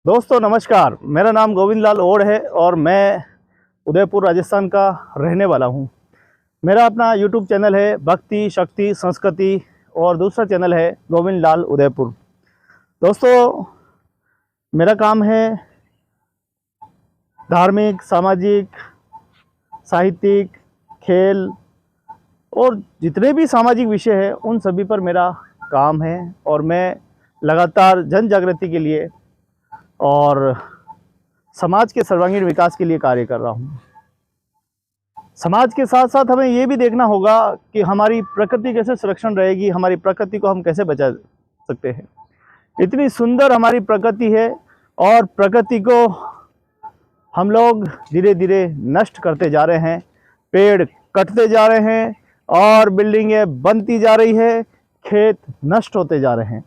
दोस्तों नमस्कार, मेरा नाम गोविंद लाल ओढ़ है और मैं उदयपुर राजस्थान का रहने वाला हूं। मेरा अपना यूट्यूब चैनल है भक्ति शक्ति संस्कृति और दूसरा चैनल है गोविंद लाल उदयपुर। दोस्तों मेरा काम है धार्मिक, सामाजिक, साहित्यिक, खेल और जितने भी सामाजिक विषय हैं उन सभी पर मेरा काम है और मैं लगातार जन जागृति के लिए और समाज के सर्वांगीण विकास के लिए कार्य कर रहा हूँ। समाज के साथ साथ हमें ये भी देखना होगा कि हमारी प्रकृति कैसे संरक्षण रहेगी, हमारी प्रकृति को हम कैसे बचा सकते हैं। इतनी सुंदर हमारी प्रकृति है और प्रकृति को हम लोग धीरे धीरे नष्ट करते जा रहे हैं। पेड़ कटते जा रहे हैं और बिल्डिंगें बनती जा रही है, खेत नष्ट होते जा रहे हैं।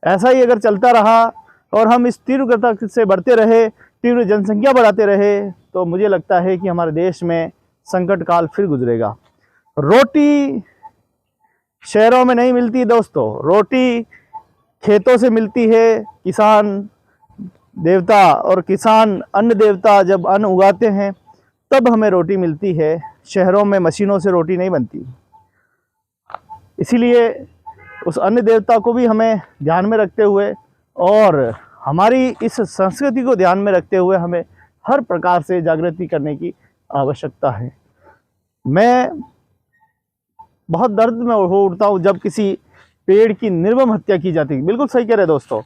ऐसा ही अगर चलता रहा और हम इस तीव्र गति से बढ़ते रहे, तीव्र जनसंख्या बढ़ाते रहे, तो मुझे लगता है कि हमारे देश में संकट काल फिर गुजरेगा। रोटी शहरों में नहीं मिलती दोस्तों, रोटी खेतों से मिलती है। किसान देवता और किसान अन्न देवता जब अन्न उगाते हैं तब हमें रोटी मिलती है। शहरों में मशीनों से रोटी नहीं बनती। इसीलिए उस अन्न देवता को भी हमें ध्यान में रखते हुए और हमारी इस संस्कृति को ध्यान में रखते हुए हमें हर प्रकार से जागृति करने की आवश्यकता है। मैं बहुत दर्द में हो उठता हूँ जब किसी पेड़ की निर्मम हत्या की जाती है। बिल्कुल सही कह रहे दोस्तों,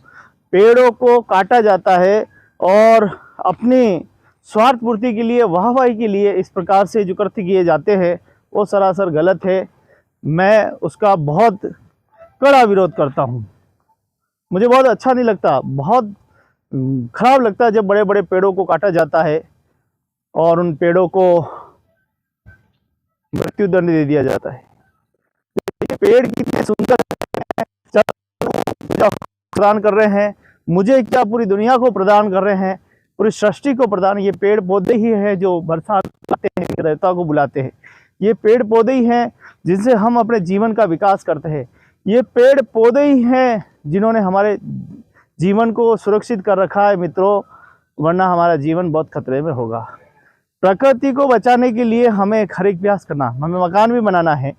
पेड़ों को काटा जाता है और अपनी स्वार्थ पूर्ति के लिए, वाहवाही के लिए इस प्रकार से जो कृत्य किए जाते हैं वो सरासर गलत है। मैं उसका बहुत कड़ा विरोध करता हूँ। मुझे बहुत अच्छा नहीं लगता, बहुत खराब लगता है जब बड़े बड़े पेड़ों को काटा जाता है और उन पेड़ों को मृत्यु दंड दे दिया जाता है। ये पेड़ कितने सुंदर प्रदान कर रहे हैं, मुझे क्या पूरी दुनिया को प्रदान कर रहे हैं, पूरी सृष्टि को प्रदान। ये पेड़ पौधे ही हैं जो बरसात लाते हैं, देवता को बुलाते हैं। ये पेड़ पौधे ही हैं जिनसे हम अपने जीवन का विकास करते हैं। ये पेड़ पौधे ही हैं जिन्होंने हमारे जीवन को सुरक्षित कर रखा है मित्रों, वरना हमारा जीवन बहुत खतरे में होगा। प्रकृति को बचाने के लिए हमें हर प्रयास करना, हमें मकान भी बनाना है,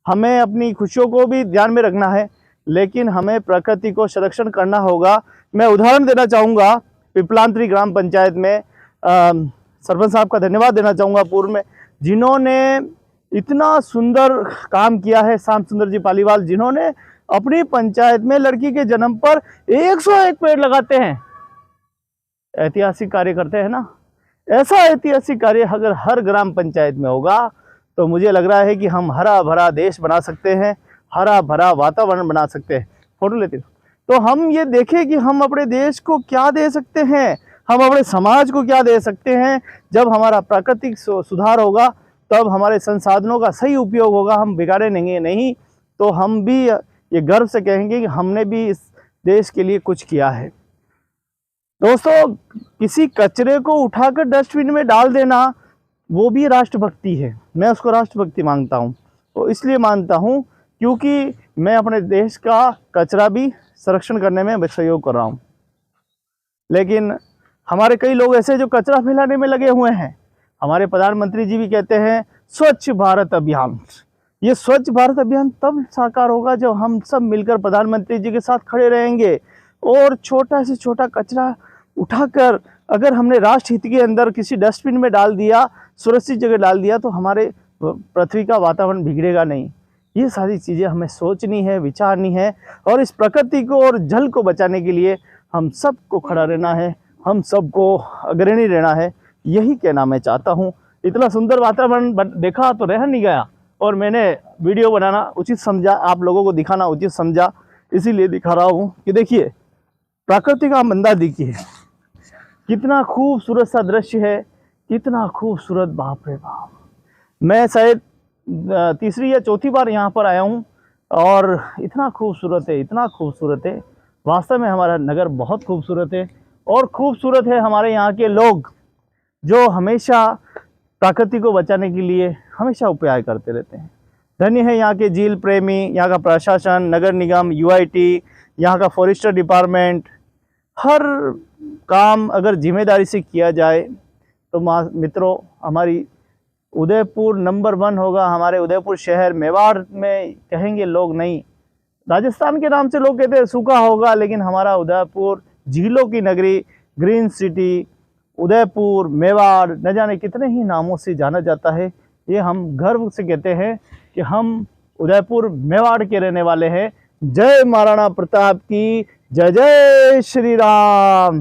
हमें अपनी खुशियों को भी ध्यान में रखना है, लेकिन हमें प्रकृति को संरक्षण करना होगा। मैं उदाहरण देना चाहूँगा, पिपलांतरी ग्राम पंचायत में सरपंच साहब का धन्यवाद देना चाहूँगा पूर्व में, जिन्होंने इतना सुंदर काम किया है। श्याम सुंदर जी पालीवाल, जिन्होंने अपनी पंचायत में लड़की के जन्म पर 101 पेड़ लगाते हैं। ऐतिहासिक कार्य करते हैं ना। ऐसा ऐतिहासिक कार्य अगर हर ग्राम पंचायत में होगा तो मुझे लग रहा है कि हम हरा भरा देश बना सकते हैं, हरा भरा वातावरण बना सकते हैं। फोटो लेते हो तो हम ये देखें कि हम अपने देश को क्या दे सकते हैं, हम अपने समाज को क्या दे सकते हैं। जब हमारा प्राकृतिक सुधार होगा तब हमारे संसाधनों का सही उपयोग होगा, हम बिगाड़ेंगे नहीं, तो हम भी ये गर्व से कहेंगे कि हमने भी इस देश के लिए कुछ किया है। दोस्तों किसी कचरे को उठाकर डस्टबिन में डाल देना वो भी राष्ट्रभक्ति है। मैं उसको राष्ट्रभक्ति मानता हूँ। तो इसलिए मानता हूँ क्योंकि मैं अपने देश का कचरा भी संरक्षण करने में सहयोग कर रहा हूँ। लेकिन हमारे कई लोग ऐसे जो कचरा फैलाने में लगे हुए हैं। हमारे प्रधानमंत्री जी भी कहते हैं स्वच्छ भारत अभियान। ये स्वच्छ भारत अभियान तब साकार होगा जब हम सब मिलकर प्रधानमंत्री जी के साथ खड़े रहेंगे और छोटा से छोटा कचरा उठाकर अगर हमने राष्ट्र हित के अंदर किसी डस्टबिन में डाल दिया, सुरक्षित जगह डाल दिया, तो हमारे पृथ्वी का वातावरण बिगड़ेगा नहीं। ये सारी चीज़ें हमें सोचनी है, विचारनी है और इस प्रकृति को और जल को बचाने के लिए हम सबको खड़ा रहना है, हम सबको अग्रणी रहना है। यही कहना मैं चाहता हूँ। इतना सुंदर वातावरण देखा तो रह नहीं गया और मैंने वीडियो बनाना उचित समझा, आप लोगों को दिखाना उचित समझा, इसीलिए दिखा रहा हूँ कि देखिए प्रकृति का मंदा देखिए कितना खूबसूरत सा दृश्य है, कितना खूबसूरत, बाप रे बाप। मैं शायद तीसरी या चौथी बार यहाँ पर आया हूँ और इतना खूबसूरत है, इतना खूबसूरत है। वास्तव में हमारा नगर बहुत खूबसूरत है और खूबसूरत है हमारे यहाँ के लोग जो हमेशा प्रकृति को बचाने के लिए हमेशा उपाय करते रहते हैं। धन्य है यहाँ के झील प्रेमी, यहाँ का प्रशासन, नगर निगम, यूआईटी, यहाँ का फॉरेस्टर डिपार्टमेंट, हर काम अगर जिम्मेदारी से किया जाए तो मित्रों हमारी उदयपुर नंबर 1 होगा। हमारे उदयपुर शहर मेवाड़ में कहेंगे लोग, नहीं राजस्थान के नाम से लोग कहते हैं सूखा होगा, लेकिन हमारा उदयपुर झीलों की नगरी, ग्रीन सिटी, उदयपुर मेवाड़ न जाने कितने ही नामों से जाना जाता है। ये हम गर्व से कहते हैं कि हम उदयपुर मेवाड़ के रहने वाले हैं। जय महाराणा प्रताप की जय, जय श्री राम।